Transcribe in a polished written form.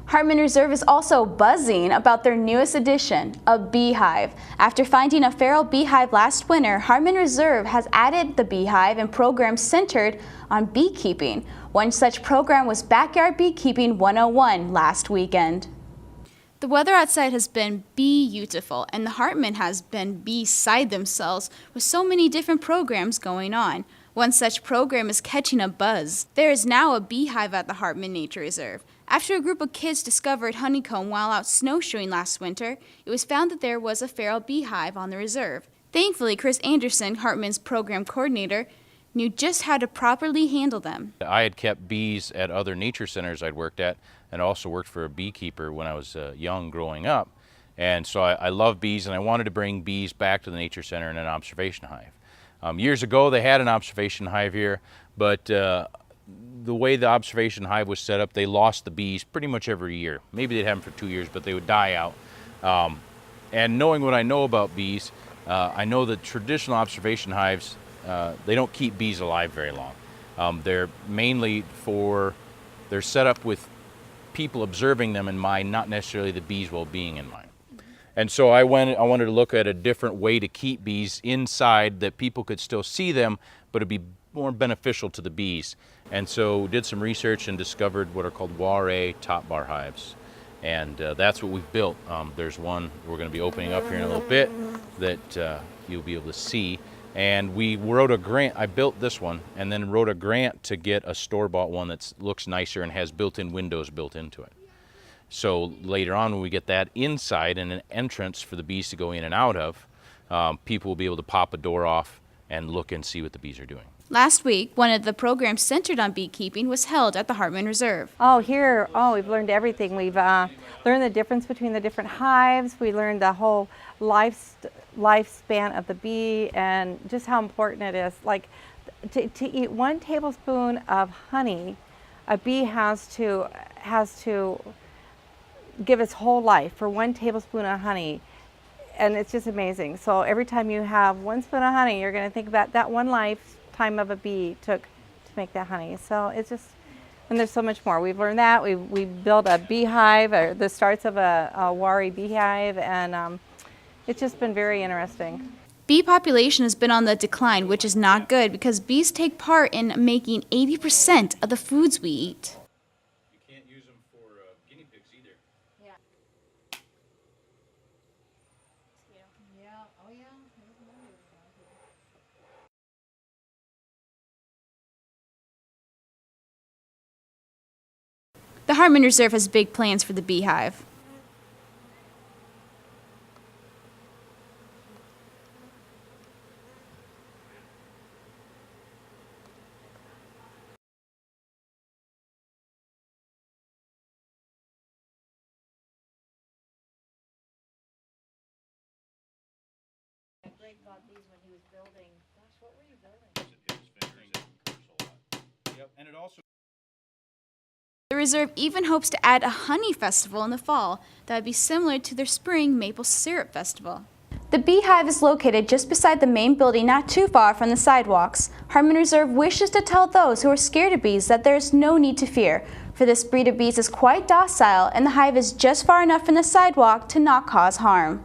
Hartman Reserve is also buzzing about their newest addition, a beehive. After finding a feral beehive last winter, Hartman Reserve has added the beehive and programs centered on beekeeping. One such program was Backyard Beekeeping 101 last weekend. The weather outside has been beautiful, and the Hartman has been beside themselves with so many different programs going on. One such program is catching a buzz. There is now a beehive at the Hartman Nature Reserve. After a group of kids discovered honeycomb while out snowshoeing last winter, it was found that there was a feral beehive on the reserve. Thankfully, Chris Anderson, Hartman's program coordinator, knew just how to properly handle them. I had kept bees at other nature centers I'd worked at, and also worked for a beekeeper when I was young growing up. And so I love bees, and I wanted to bring bees back to the nature center in an observation hive. Years ago they had an observation hive here, but the way the observation hive was set up, they lost the bees pretty much every year. Maybe they'd have them for 2 years, but they would die out. And knowing what I know about bees, I know that traditional observation hives, they don't keep bees alive very long. They're mainly they're set up with people observing them in mind, not necessarily the bees' well-being in mind. And so I wanted to look at a different way to keep bees inside that people could still see them, but it'd be more beneficial to the bees. And so did some research and discovered what are called Ware top bar hives. And that's what we've built. There's one we're going to be opening up here in a little bit that you'll be able to see. And we wrote a grant. I built this one and then wrote a grant to get a store-bought one that looks nicer and has built-in windows built into it. So later on, when we get that inside and an entrance for the bees to go in and out of, people will be able to pop a door off and look and see what the bees are doing. Last week, one of the programs centered on beekeeping was held at the Hartman Reserve. We've learned everything. We've learned the difference between the different hives. We learned the whole lifespan of the bee and just how important it is. Like to eat 1 tablespoon of honey, a bee has to give its whole life for 1 tablespoon of honey, and it's just amazing. So every time you have 1 spoon of honey, you're going to think about that one lifetime of a bee took to make that honey. So it's just, and there's so much more. We've learned that. We built a beehive, or the starts of a Ware beehive, and it's just been very interesting. Bee population has been on the decline, which is not good because bees take part in making 80% of the foods we eat. The Hartman Reserve has big plans for the beehive. Greg got these when he was building. Gosh, what were you building? Yep, and it also. The reserve even hopes to add a honey festival in the fall that would be similar to their spring maple syrup festival. The beehive is located just beside the main building, not too far from the sidewalks. Hartman Reserve wishes to tell those who are scared of bees that there is no need to fear, for this breed of bees is quite docile and the hive is just far enough from the sidewalk to not cause harm.